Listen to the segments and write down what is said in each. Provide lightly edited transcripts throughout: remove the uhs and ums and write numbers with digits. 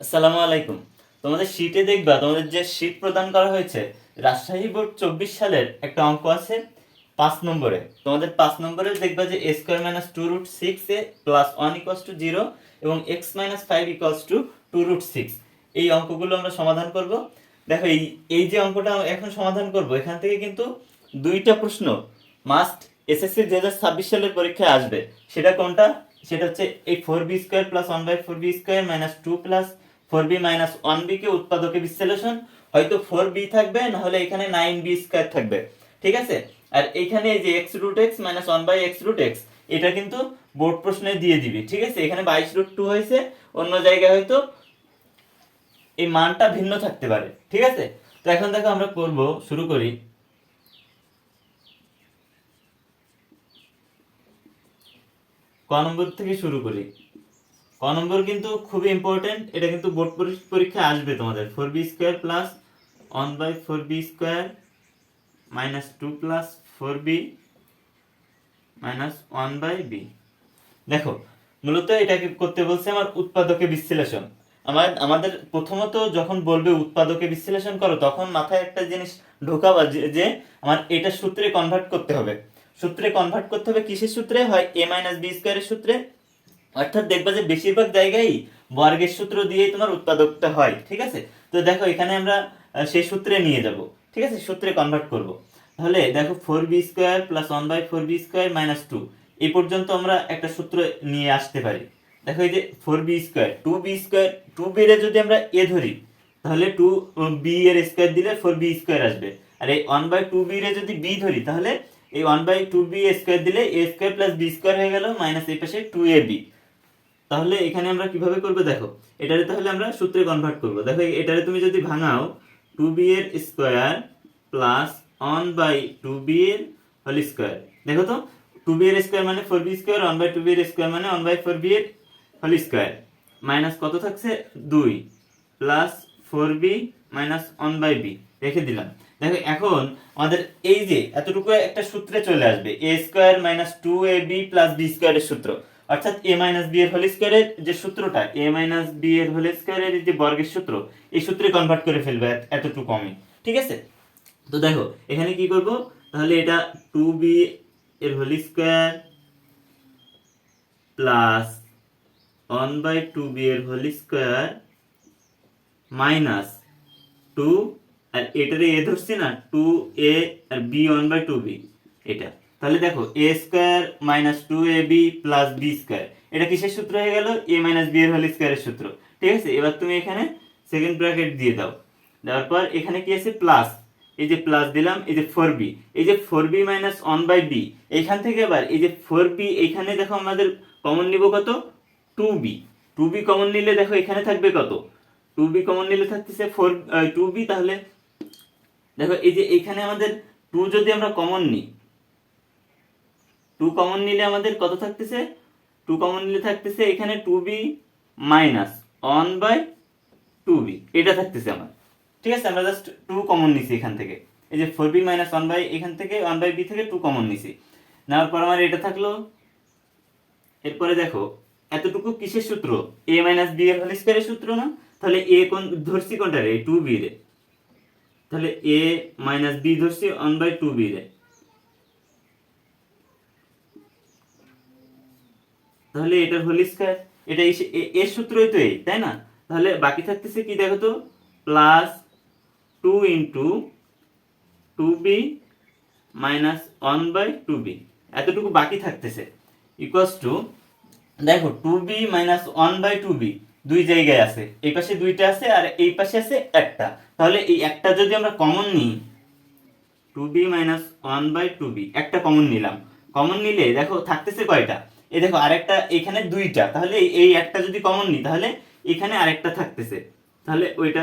আসসালামু আলাইকুম। তোমাদের শীটে দেখবা, তোমাদের যে শীট প্রদান করা হয়েছে, রাজশাহী বোর্ড 24 সালের একটা অঙ্ক আছে 5 নম্বরে। তোমাদের 5 নম্বরে দেখবা যে a স্কোয়ার মাইনাস 2√6 প্লাস 1 = 0 এবং x মাইনাস 5 = 2√6। এই অঙ্কগুলো আমরা সমাধান করব। দেখো, এই এই যে অঙ্কটা এখন সমাধান করব, এখান থেকে কিন্তু দুইটা প্রশ্ন মাস্ট এসএসসি 2026 সালের পরীক্ষায় আসবে। সেটা কোনটা? সেটা হচ্ছে এই 4b² plus 1/4b² minus 2 plus 4b minus 1b কে উৎপাদকে বিশ্লেষণ। হয়তো 4b থাকবে, না হলে এখানে 9b² থাকবে। ঠিক আছে? আর এখানে এই যে x√x মাইনাস 1/x√x, এটা কিন্তু বোর্ড প্রশ্নে দিয়ে দিবি। ঠিক আছে? এখানে 22√2 হয়েছে, অন্য জায়গায় হয়তো এই মানটা ভিন্ন থাকতে পারে। ঠিক আছে? তো এখন দেখো আমরা করব, শুরু করি। ক নম্বর থেকে শুরু করি। ক নম্বর কিন্তু খুবই ইম্পর্টেন্ট, এটা কিন্তু বোর্ড পরীক্ষায় আসবে তোমাদের। 4b² plus 1/4b² minus 2 plus 4b minus 1/b। দেখো, মূলত এটাকে করতে বলছে আমার উৎপাদকে বিশ্লেষণ। আমাদের প্রথমত যখন বলবে উৎপাদকে বিশ্লেষণ করো, তখন মাথায় একটা জিনিস ঢোকাবা যে আমার এটা সূত্রে কনভার্ট করতে হবে। সূত্রে কনভার্ট করতে হবে কিসের সূত্রে? হয় a মাইনাস বি স্কোয়ারের সূত্রে। অর্থাৎ দেখবা যে বেশিরভাগ জায়গায় বর্গের সূত্র দিয়েই তোমার উৎপাদকটা হয়। ঠিক আছে? তো দেখো, এখানে আমরা সেই সূত্রে নিয়ে যাব। ঠিক আছে? সূত্রে কনভার্ট করব। তাহলে দেখো, 4b² প্লাস 1/4b² মাইনাস 2, এই পর্যন্ত আমরা একটা সূত্র নিয়ে আসতে পারি। দেখো, এই যে 4b², 2b², 2b এর যদি আমরা a ধরি, তাহলে 2b এর স্কোয়ার দিলে 4b² আসবে। আর এই 1/2b এর যদি b ধরি, তাহলে এই 1/2b স্কোয়ার দিলে a² প্লাস b² হয়ে গেল, মাইনাস এই পাশে 2ab। তাহলে এখানে আমরা কিভাবে করব? দেখো, এটারে তাহলে আমরা সূত্রে কনভার্ট করব। দেখো, এটারে তুমি যদি ভাঙাও, 2b এর স্কোয়ার প্লাস 1/2b এর হোল স্কোয়ার। দেখো তো, 2b এর স্কোয়ার মানে 4b², 1/2b এর স্কোয়ার মানে 1/4b এর হোল স্কোয়ার, মাইনাস কত থাকছে? 2 প্লাস 4b মাইনাস 1/b রেখে দিলাম। দেখো, এখন আমাদের এই যে এতটুকু একটা সূত্রে চলে আসবে, a² minus 2ab plus b² এর সূত্র। অর্থাৎ a মাইনাস b এর হোল স্কোয়ারের যে সূত্রটা, a মাইনাস b এর হোল স্কোয়ারের যে বর্গের সূত্র, এই সূত্রে কনভার্ট করে ফেলবে এতটুকু আমি। ঠিক আছে? তো দেখো, এখানে কি করব? তাহলে এটা 2b এর হোল স্কোয়ার প্লাস 1/2b এর হোল স্কোয়ার মাইনাস 2, আর এটারে এ ধরছি না, 2a আর b 1/2b এটা। তাহলে দেখো, a² minus 2ab plus b², এটা কিসের সূত্র হয়ে গেল? a মাইনাস b এর হোল স্কোয়ারের সূত্র। ঠিক আছে? এবার তুমি এখানে সেকেন্ড ব্র্যাকেট দিয়ে দাও। দেওয়ার পর এখানে কি আছে? প্লাস, এই যে প্লাস দিলাম, এই যে 4b, এই যে 4b মাইনাস 1/b, এইখান থেকে আবার এই যে 4b, এইখানে দেখো আমাদের কমন নিব কত? 2b। 2b কমন নিলে দেখো এখানে থাকবে কত? 2b কমন নিলে থাকতেছে 2b। তাহলে দেখো, এই যে এখানে আমাদের 2 যদি আমরা কমন নিই, 2 কমন নিলে আমাদের কত থাকতেছে? 2 কমন নিলে থাকতেছে এখানে 2b মাইনাস 1/2b, এটা থাকতেছে আমার। ঠিক আছে? আমরা জাস্ট 2 কমন নিছি এখান থেকে। এই যে 4b মাইনাস 1 এখান থেকে 1/b থেকে 2 কমন নিছি। নেওয়ার পর আমার এটা থাকলো। এরপরে দেখো, এতটুকু কিসের সূত্র? a মাইনাস b এর হোল স্কয়ারের সূত্র না? তাহলে a কোন ধরছি? কোনটা রে? 2b রে। তাহলে a মাইনাস b ধরছি 1/2b রে। তাহলে এটার হোল স্কয়ার, এটা এর সূত্রই তো এই, তাই না? তাহলে বাকি থাকতেছে কি দেখো তো? Plus 2 into 2b minus 1/2b, এতটুকু বাকি থাকতেছে, ইকুয়ালস টু, দেখো 2b মাইনাস 1/2b দুই জায়গায় আছে, এই পাশে দুইটা আছে আর এই পাশে আছে একটা। তাহলে এই একটা যদি আমরা কমন নিই, 2b মাইনাস 1/2b একটা কমন নিলাম। কমন নিলে দেখো থাকতেছে কয়টা? এই দেখো, আরেকটা এখানে দুইটা। তাহলে এই একটা যদি কমন নিই, তাহলে এখানে আরেকটা থাকতেছে। তাহলে ওইটা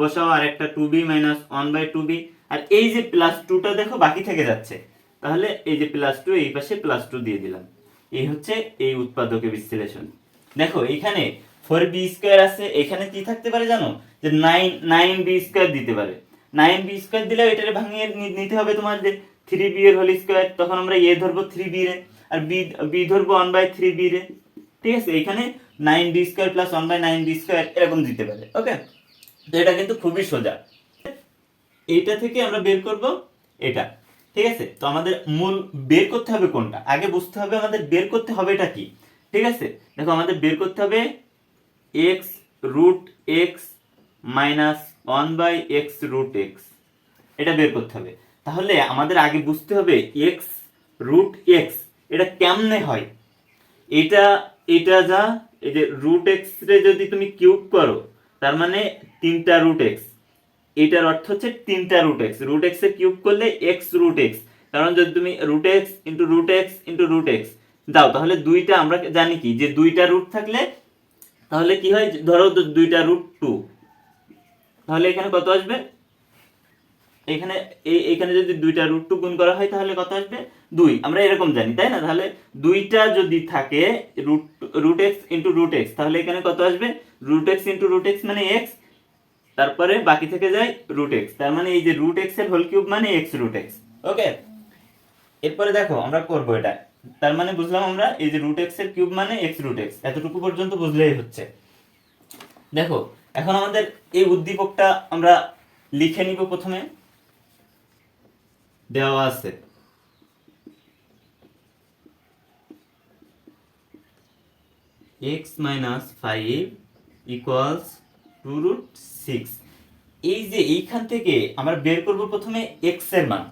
বসাও, আরেকটা 2b মাইনাস 1/2b। আর এই যে প্লাস 2টা দেখো বাকি থেকে যাচ্ছে, তাহলে এই যে প্লাস 2 এই পাশে প্লাস 2 দিয়ে দিলাম। এই হচ্ছে এই উৎপাদকে বিশ্লেষণ। দেখো, এখানে 4b² আছে, এখানে কি থাকতে পারে জানো? যে 9b² দিতে পারে। 9b² দিলে এটারে ভাঙিয়ে নিতে হবে তোমার যে 3b এর হোল স্কয়ার। তখন আমরা a ধরবো 3b রে, আর b ধরবো 1/3b রে। ঠিক আছে? এখানে 9d² প্লাস 1/9d² এরকম দিতে পারে। ওকে, তো এটা কিন্তু খুবই সোজা। এইটা থেকে আমরা বের করব এটা, ঠিক আছে। তো আমাদের মূল বের করতে হবে কোনটা, আগে বুঝতে হবে আমাদের বের করতে হবে এটা কি। ঠিক আছে, দেখো আমাদের বের করতে হবে x root x minus 1/x√x, এটা বের করতে হবে। তাহলে আমাদের আগে বুঝতে হবে এক্স রুট এক্স এটা কেমনে হয়। এটা এটা যা, এই যে রুট এক্স রে যদি তুমি কিউব করো তার মানে 3টা রুট এক্স, এটার অর্থ হচ্ছে 3টা রুট এক্স। রুট এক্স এর কিউব করলে এক্স রুট এক্স, কারণ যদি তুমি root x into root x into root x দাও তাহলে দুইটা, আমরা জানি কি যে দুইটা রুট থাকলে তাহলে কি হয়, ধরো দুইটা রুট 2, তাহলে এখানে কত আসবে, এখানে এইখানে যদি দুইটা রুট 2 গুণ করা হয় তাহলে কত আসবে 2, আমরা এরকম জানি তাই না। তাহলে দুইটা যদি থাকে root x into root x, তাহলে এখানে কত আসবে root x into root x মানে এক্স, তারপরে বাকি থেকে যায় রুট এক্স, তার মানে এই যে রুট এক্স এর হোল কিউব মানে এক্স রুট এক্স। ওকে, এরপরে দেখো আমরা করব এটা, তার মানে বুঝলাম আমরা এই যে রুট এক্স এর কিউব মানে এক্স রুট এক্স, এতটুকু পর্যন্ত বুঝলেই হচ্ছে। দেখো এখন আমাদের এই উদ্দীপকটা আমরা লিখে নিব। প্রথমে দেওয়া আছে x মাইনাস 5 ইকুয়ালস 2√6। এই যে এইখান থেকে আমরা বের করব প্রথমে x এর মান,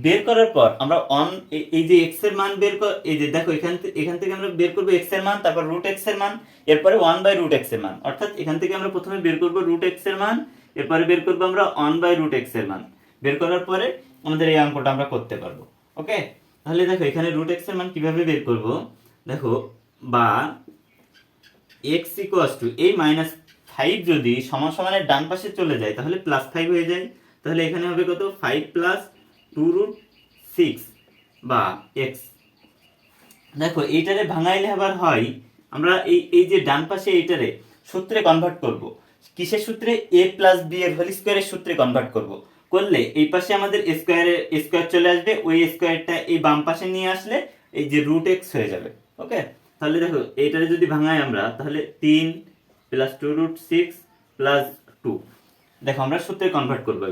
বের করার পর আমরা এই যে x এর মান বের কর, এই যে দেখো এখান থেকে আমরা বের করব x এর মান, তারপর রুট x এর মান, এরপরে 1/√x এর মান। অর্থাৎ এখান থেকে আমরা প্রথমে বের করব রুট x এর মান, এরপরে বের করব আমরা 1/√x এর মান। বের করার পরে আমাদের এই অঙ্কটা আমরা করতে পারবো। ওকে, তাহলে দেখো এখানে রুট x এর মান কিভাবে বের করব, দেখো বা x ইকুয়ালস টু এই -5 যদি সমান সমানের ডান পাশে চলে যায় তাহলে +5 হয়ে যায়, তাহলে এখানে হবে কত 5 প্লাস 2√6 বা x। দেখো এইটারে ভাঙাইলে আবার হয়, আমরা এই যে ডান পাশে এইটারে সূত্রে কনভার্ট করব। কিসের সূত্রে, a প্লাস b এর হোল স্কয়ারের সূত্রে কনভার্ট করব। করলে এই পাশে আমাদের স্কয়ার চলে আসবে, ওই স্কয়ারটা এই বাম পাশে নিয়ে আসলে এই যে রুট x হয়ে যাবে। ওকে, তাহলে দেখো এইটারে যদি ভাঙাই আমরা তাহলে 3 প্লাস 2√6 প্লাস 2, দেখো আমরা সূত্রে কনভার্ট করবো।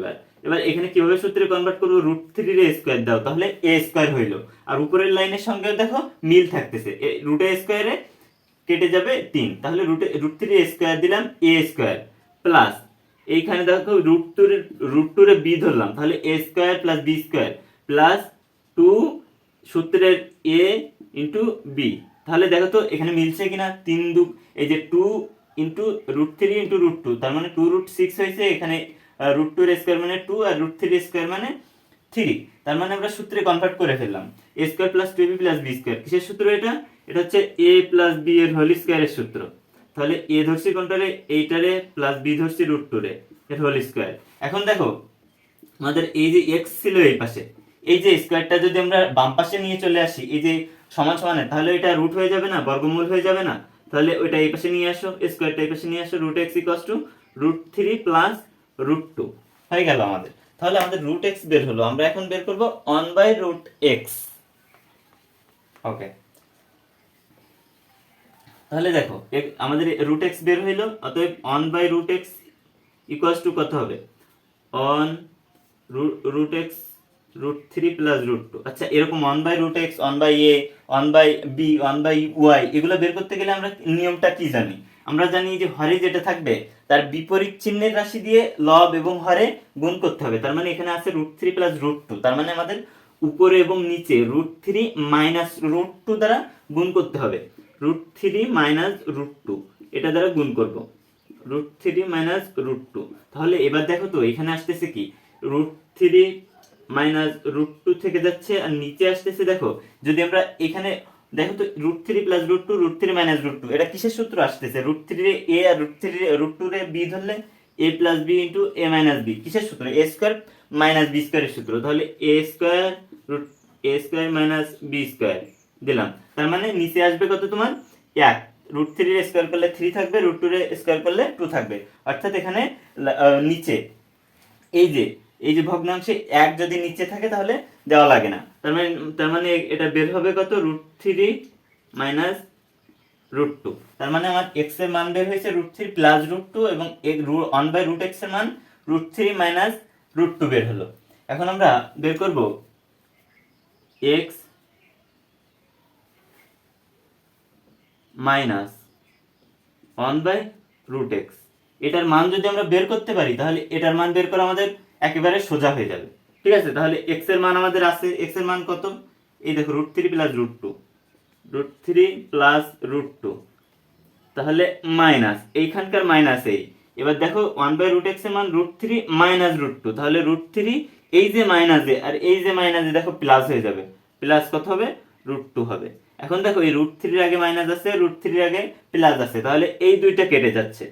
এবার এখানে কিভাবে সূত্রে কনভার্ট করবো, √3 এর স্কয়ার দাও তাহলে a স্কয়ার হইলো, আর উপরের লাইনের সঙ্গে দেখো মিল থাকতেছে, রুট a স্কয়ারে কেটে যাবে 3, তাহলে √3 স্কয়ার দিলাম a স্কয়ার প্লাস এইখানে দেখো √2 এর b ধরলাম, তাহলে a square plus b square plus 2 সূত্রের a ইন্টু b। তাহলে দেখো তো এখানে মিলছে কিনা, 3 2, এই যে 2 ইন্টু √3 ইন্টু √2 তার মানে 2√6 হয়েছে, এখানে √2 এর স্কয়ার মানে 2 আর √3 এর স্কয়ার মানে 3, তার মানে আমরা সূত্রে কনভার্ট করে ফেললাম। a square plus 2ab plus b square, কিসের সূত্র এটা, এটা হচ্ছে a প্লাস b এর হোল স্কয়ারের সূত্র। তাহলে a ধরছি কোনটারে, এইটারে, প্লাস b ধরছি √2 রে এর হোল স্কয়ার। এখন দেখো আমাদের এই যে x ছিল এই পাশে, এই যে স্কয়ারটা যদি আমরা বাম পাশে নিয়ে চলে আসি এই যে সমান সমানের, তাহলে এটা রুট হয়ে যাবে না, বর্গমূল হয়ে যাবে না, তাহলে ওইটা এই পাশে নিয়ে আসো, স্কয়ারটা এই পাশে নিয়ে আসো, √x ইকুয়ালস টু √3 প্লাস √2 হয়ে গেল আমাদের। তাহলে আমাদের √x বের হলো, আমরা এখন বের করব 1/√x। ওকে, তাহলে দেখো আমাদের √x বের হইলো, অতএব 1/√x ইকুয়ালস টু কত হবে, 1√x √3 প্লাস √2। আচ্ছা, এরকম 1/√x 1/a 1/b 1/y এগুলো বের করতে গেলে আমরা নিয়মটা কি জানি, আমরা জানি যে হরে যেটা থাকবে তার বিপরীত চিহ্নের রাশি দিয়ে লব এবং হরে গুণ করতে হবে। তার মানে এখানে আছে √3 প্লাস √2, তার মানে আমাদের উপরে এবং নিচে √3 মাইনাস √2 দ্বারা গুণ করতে হবে। √3 মাইনাস √2 এটা দ্বারা গুণ করব, √3 মাইনাস √2। তাহলে এবার দেখো তো এখানে আসতেছে কি, √3 মাইনাস √2 থেকে যাচ্ছে আর নিচে আসতেছে। দেখো যদি আমরা এখানে দেখো তো √3 প্লাস √2 √3 মাইনাস √2 এটা কিসের সূত্র আসতেছে, √3 রে a আর √2 রে b ধরলে a plus b into a minus b, কিসের সূত্র, a স্কয়ার মাইনাস b স্কয়ারের সূত্র। তাহলে a square minus b square দিলাম, তার মানে নিচে আসবে কত তোমার 1, √3 এর স্কয়ার করলে 3 থাকবে, √2 এর স্কয়ার করলে 2 থাকবে। অর্থাৎ এখানে নিচে এই যে ভগ্নাংশে 1 যদি নিচে থাকে তাহলে দেওয়া লাগে না, তার মানে এটা বের হবে কত, √3 মাইনাস √2। তার মানে আমার x এর মান বের হয়েছে √3 প্লাস √2 এবং 1/√x এর মান √3 মাইনাস √2 বের হলো। এখন আমরা বের করব x মাইনাস 1/√x। এটার মান যদি আমরা বের করতে পারি তাহলে এটার মান বের করা আমাদের একেবারে সোজা হয়ে যাবে। ঠিক আছে, তাহলে x এর মান আমাদের আছে, x এর মান কত? এই দেখো √3 প্লাস √2, √3 প্লাস √2, তাহলে মাইনাস এইখানকার মাইনাস এই। এবার দেখো 1/√x এর মান √3 মাইনাস √2, তাহলে √3 এই যে মাইনাসে আর এই যে মাইনাসে দেখো প্লাস হয়ে যাবে, প্লাস কত হবে? √2 হবে। এখন দেখো এই √3 এর আগে মাইনাস আছে, √3 এর আগে প্লাস আছে, তাহলে এই দুইটা কেটে যাচ্ছে,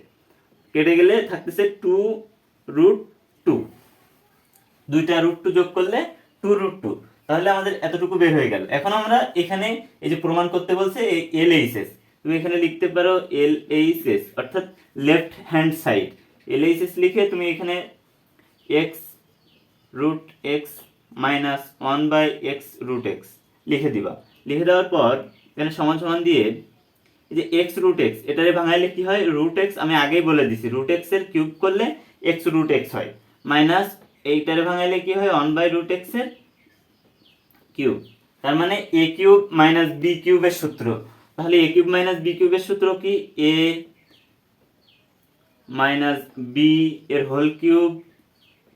কেটে গেলে থাকতেছে 2√2, দুইটা √2 যোগ করলে 2√2, তাহলে আমাদের এতটুকু বের হয়ে গেল। এখন আমরা এখানে এই যে প্রমাণ করতে বলছে এই LHS, তুমি এখানে লিখতে পারো LHS অর্থাৎ লেফট হ্যান্ড সাইড। LHS লিখে তুমি এখানে x√x মাইনাস 1/x√x লিখে দিবা। লিখে দেওয়ার পর এখানে সমান সমান দিয়ে এই যে x√x এটারে ভাঙাইলে কি হয়? √x আমি আগেই বলে দিছি, √x এর কিউব করলে x√x হয়, মাইনাস এইটারে ভাঙাইলে কি হয়? 1/√x এর কিউব। তার মানে a কিউব মাইনাস b কিউবের সূত্র। তাহলে a কিউব মাইনাস b কিউবের সূত্র কি? a মাইনাস b এর whole cube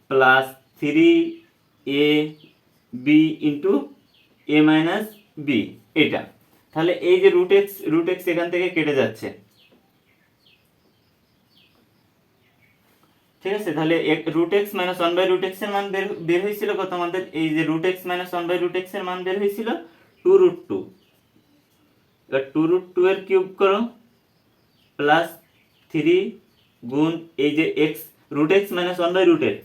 plus 3ab into a minus b, এটা। তাহলে এই যে √x এখান থেকে কেটে যাচ্ছে, ঠিক আছে। তাহলে √x মাইনাস 1/√x এর মান বের হয়েছিল কত আমাদের? এই যে √x মাইনাস 1/√x এর মান বের হয়েছিল 2√2। এবার 2√2 এর কিউব করো প্লাস 3 গুণ এই যে x √x minus 1/√x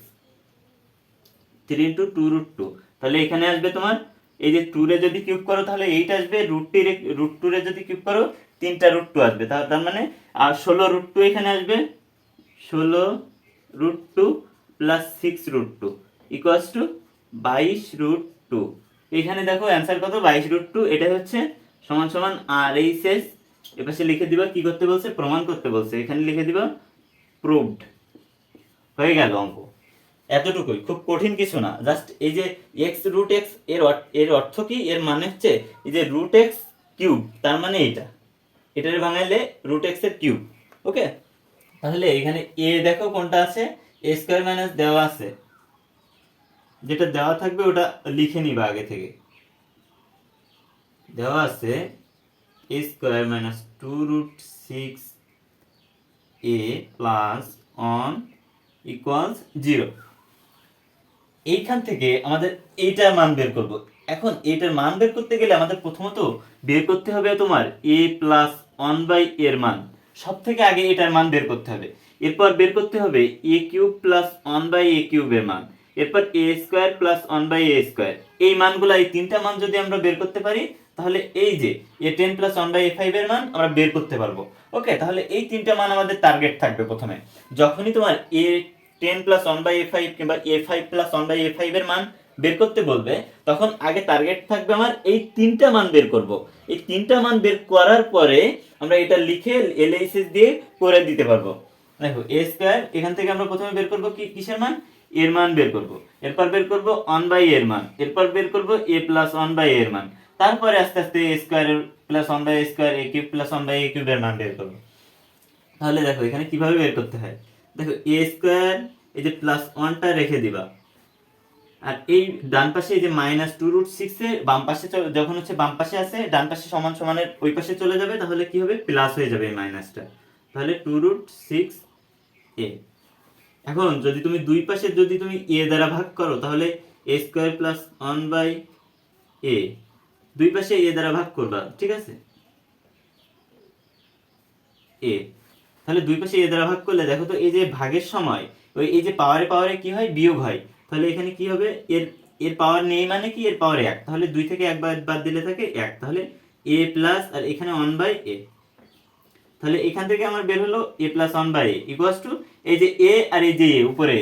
3 into 2√2, তাহলে এখানে আসবে তোমার এই যে 2 রে যদি কিউব করো তাহলে 8 আসবে, √2 রে যদি কিউব করো 3টা √2 আসবে, তার মানে আর 16√2 এখানে আসবে, 16√2 প্লাস 6√2 ইকুয়ালস টু 22√2। এখানে দেখো অ্যান্সার কত? 22√2। এটা হচ্ছে সমান সমান RHS। এপাশে লিখে দিবা কি করতে বলছে? প্রমাণ করতে বলছে, এখানে লিখে দিবা প্রুভড। হয়ে গেল অঙ্ক, এতটুকুই, খুব কঠিন কিছু না। জাস্ট এই যে x√x এর অর্থ কি? এর মানে হচ্ছে এই যে √x কিউব, তার মানে এটারে ভাঙাইলে √x এর কিউব। ওকে, তাহলে এখানে a দেখো কোনটা আছে? a স্কয়ার মাইনাস দেওয়া আছে, যেটা দেওয়া থাকবে ওটা লিখে নিবা আগে থেকে। দেওয়া আছে a square minus 2√6a plus 1 equals 0। এইখান থেকে আমাদের এইটার মান বের করব। এখন এইটার মান বের করতে গেলে আমাদের প্রথমত বের করতে হবে তোমার a প্লাস 1/a এর মান, সব থেকে আগে এটার মান বের করতে হবে। এরপর বের করতে হবে a কিউব প্লাস 1/a কিউবের মান, এরপর a square plus 1/a square. এই মানগুলো, এই তিনটা মান যদি আমরা বের করতে পারি তাহলে এই যে a10 প্লাস 1/a5 এর মান আমরা বের করতে পারবো। ওকে, তাহলে এই তিনটা মান আমাদের টার্গেট থাকবে প্রথমে। যখনই তোমার a10 প্লাস 1/a5 কিংবা a5 প্লাস 1/a5 এর মান বের করতে বলবে, তখন আগে টার্গেট থাকবে আমার এই তিনটা মান বের করব। এই তিনটা মান বের করার পরে আমরা এটা লিখে LHS দিয়ে করে দিতে পারবো। দেখো a স্কয়ার, এখান থেকে আমরা প্রথমে বের করব কি কিসের মান? এর মান বের করব, এরপর বের করব 1/a এর মান, এরপর বের করব a প্লাস 1/a এর মান, তারপরে আস্তে আস্তে a square plus 1/a square a cube plus 1/a cube এর মান বের করব। তাহলে দেখো এখানে কিভাবে বের করতে হয়। দেখো a স্কয়ার এই যে প্লাস 1টা রেখে দিবা, আর এই ডান পাশে এই যে মাইনাস 2√6 এ বাম পাশে যখন হচ্ছে বাম পাশে আছে, ডান পাশে সমান সমানের ওই পাশে চলে যাবে, তাহলে কি হবে? প্লাস হয়ে যাবে এই মাইনাসটা, তাহলে 2√6a। এখন যদি তুমি দুই পাশে যদি তুমি a দ্বারা ভাগ করো তাহলে a স্কয়ার প্লাস 1/a, দুই পাশে a দ্বারা ভাগ করবা, ঠিক আছে, a, তাহলে দুই পাশে a দ্বারা ভাগ করলে দেখো তো এই যে ভাগের সময় ওই এই যে পাওয়ারে পাওয়ারে কি হয়? বিয়োগ হয়। তাহলে এখানে কি হবে? এর পাওয়ার নেই মানে কি? এর পাওয়ার 1, তাহলে 2 থেকে 1 বাদ দিলে থাকে 1, তাহলে a প্লাস আর এখানে 1/a, তাহলে এখান থেকে আমার বের হলো a plus 1/a equals to এই যে a আর এই যে a উপরে,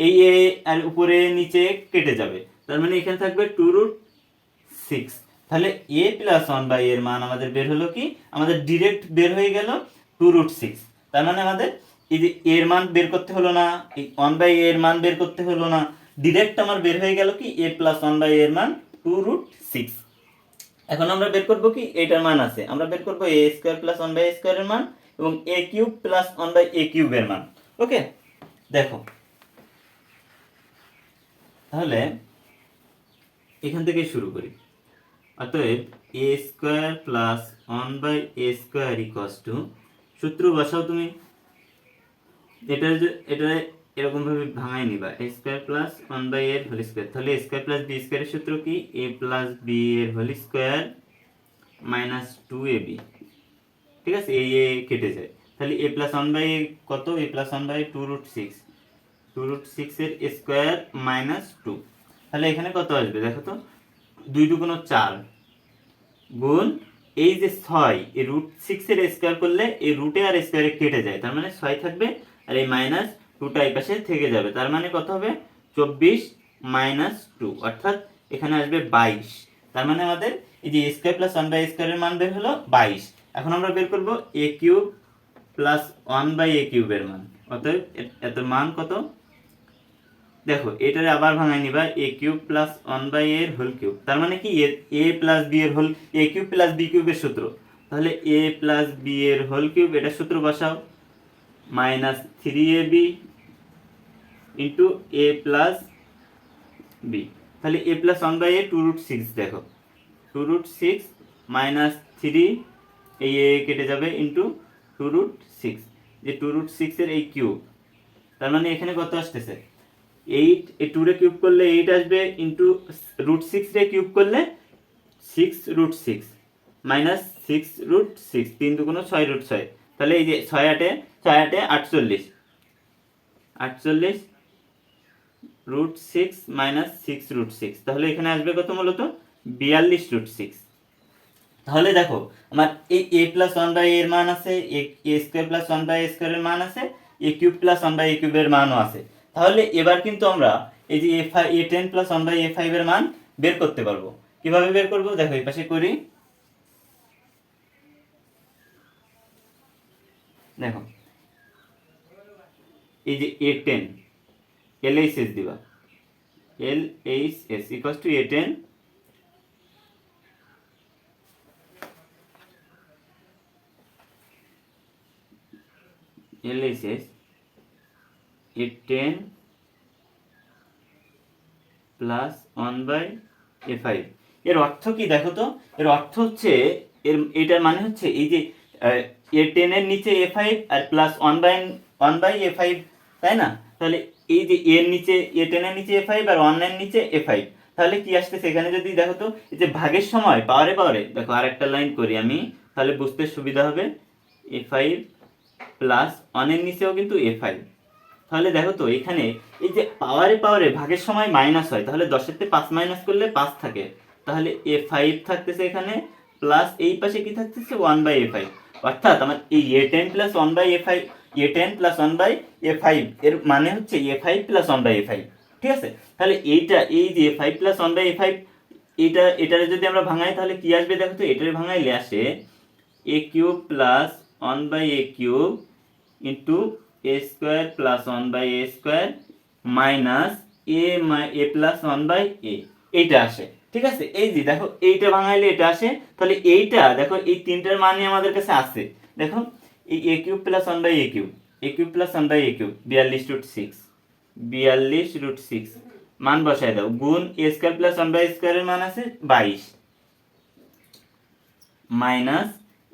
এই a আর উপরে নিচে কেটে যাবে, তার মানে এখানে থাকবে 2√6। তাহলে এ প্লাস ওয়ান বাই এর মান আমাদের বের হলো কি, আমাদের ডিরেক্ট বের হয়ে গেল 2√6। তার মানে আমাদের এই যে এর মান বের করতে হলো না, এই ওয়ান বাই এর মান বের করতে হলো না, ডিরেক্ট আমার বের হয়ে গেল কি এ প্লাস ওয়ান বাই এর মান 2√6। এখন আমরা বের করব কি, এটার মান আছে, আমরা বের করব এ স্কোয়ার প্লাস ওয়ান বাই এ স্কোয়ারের মান এবং এ কিউব প্লাস ওয়ান বাই এ কিউবের মান। ওকে, দেখো তাহলে এখান থেকে শুরু করি। অতএব a square plus one by a square equals to, সূত্র বসাও তুমি, এটা এরকম ভাবে ভাঙাই নিবা, a square plus one by এর হোল স্কোয়ার। তাহলে এ স্কোয়ার প্লাস বি স্কোয়ারের সূত্র কি, এ প্লাস বি এর হোল স্কোয়ার মাইনাস 2ab। ঠিক আছে, এই এ কেটে যায়, তাহলে এ প্লাস ওয়ান বাই কত, এ প্লাস ওয়ান বাই 2√6, 2√6 এর স্কোয়ার মাইনাস 2। তাহলে এখানে কত আসবে দেখো তো, 2 2 4 গুণ এই যে 6, এই √6 এর স্কোয়ার করলে এই রুটে আর স্কোয়ারে কেটে যায়, তার মানে 6 থাকবে আর এই মাইনাস 2টা এই পাশে থেকে যাবে, তার মানে কত হবে 24 মাইনাস 2, অর্থাৎ এখানে আসবে 22। তার মানে আমাদের এই যে স্কোয়ার প্লাস ওয়ান বাই স্কোয়ারের মান বের হলো 22। এখন আমরা বের করব এ কিউব প্লাস ওয়ান বাই এ কিউবের মান, অতএব এত মান কত, দেখো এটারে আবার ভাঙাই নিবা, এ কিউব প্লাস ওয়ান বাই এর হোল কিউব। তার মানে কি এ প্লাস বি এর হোল, এ কিউব প্লাস বি কিউবের সূত্র, তাহলে এ প্লাস বি এর হোল কিউব, এটা সূত্র বসাও, মাইনাস 3ab ইন্টু এ প্লাস বি। তাহলে এ প্লাস ওয়ান বাই এ 2√6, দেখো 2√6 মাইনাস 3, এই এ কেটে যাবে ইন্টু 2√6, যে 2√6 এর এই কিউব, তার মানে এখানে কত আসতেছে 8, এই 2 রে কিউব করলে 8 আসবে, ইন্টু √6 রে কিউব করলে 6√6 মাইনাস 6√6, 3 2 6√6। তাহলে এই যে 6 8 48, 48√6 মাইনাস 6√6, তাহলে এখানে আসবে কত, মূলত 42√6। তাহলে দেখো আমার এই এ প্লাস ওয়ান বাই এর মান আছে, এ স্কোয়ার প্লাস ওয়ান বাই এ স্কোয়ারের মান আছে, এ কিউব প্লাস ওয়ান বাই এ কিউবের মানও আছে। তাহলে এবার কিন্তু আমরা এই যে এ10 প্লাস ওয়ান বাই এ5 এর মান বের করতে পারবো। কিভাবে বের করবো দেখো, এই পাশে করি, দেখো এই যে এ10 LHS দিবা, LHS ইকুয়ালস টু এ10 LHS a10 plus one by এ5। এর অর্থ কি দেখো তো, এর অর্থ হচ্ছে এটার মানে হচ্ছে এই যে a10 এর নিচে a5 R plus one by a5, তাই না? তাহলে এই যে এর নিচে a10 এর নিচে a5 আর 1 এর নিচে a5, তাহলে কি আসতেছে এখানে যদি দেখো তো, এই যে ভাগের সময় পাওয়ারে দেখো আর একটা লাইন করি আমি, তাহলে বুঝতে সুবিধা হবে, a5 প্লাস 1 এর নিচেও কিন্তু a5। তাহলে দেখো তো এখানে এই যে পাওয়ারে ভাগের সময় মাইনাস হয়, তাহলে 10 তে 5 মাইনাস করলে 5 থাকে, তাহলে a5 থাকতেছে এখানে, প্লাস এই পাশে কি থাকতেছে 1 বাই a5, অর্থাৎ আমার এই a10 plus 1 by a5, a10 plus 1 by a5 এর মানে হচ্ছে a5 প্লাস 1 বাই a5। ঠিক আছে, তাহলে এইটা এই যে a5 প্লাস 1 বাই a5, এটারে যদি আমরা ভাঙাই তাহলে কি আসবে দেখো তো, এটারে ভাঙাইলে আসে a cube plus 1 by a cube into a square plus 1 by a square minus a plus 1 by a, এইটা আসে। ঠিক আছে, এই যে দেখো এইটা ভাঙাইলে এটা আসে, তাহলে এইটা দেখো এই তিনটার মানই আমাদের কাছে আছে। দেখো এই a cube plus 1 by a cube, a cube plus 1 by a cube 42√6, 42√6 মান বসায় দাও, গুণ এ স্কোয়ার প্লাস 1 বাই স্কোয়ারের মান আছে 22 মাইনাস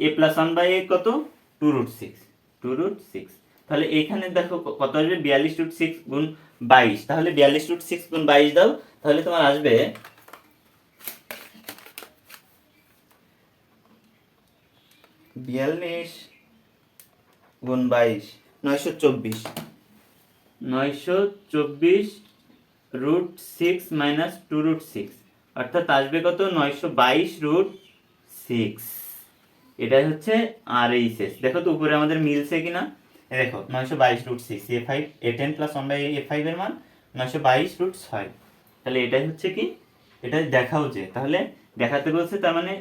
এ প্লাস 1 বাই এ কত 2√6, তাহলে এখানে দেখো কত আসবে 42√6 গুণ 22, তাহলে 42√6 গুণ 22 দাও, তাহলে তোমার আসবে 42 গুণ 22 924, 924√6 মাইনাস 2√6, অর্থাৎ আসবে কত 922√6। এটাই হচ্ছে RHS। দেখো তো উপরে আমাদের মিলছে কিনা, দেখো 922√6, a10 প্লাস 1 বাই a5 এর মান 922√6, তাহলে এটাই হচ্ছে কি, এটা দেখাও যে তাহলে দেখাতে বলছে তার মানে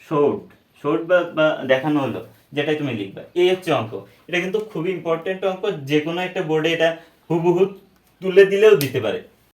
শর্ট শর্ট বা দেখানো হলো, যেটাই তুমি লিখবা, এই হচ্ছে অঙ্ক। এটা কিন্তু খুবই ইম্পর্টেন্ট অঙ্ক, যে কোনো একটা বোর্ডে এটা হুবহু তুলে দিলেও দিতে পারে।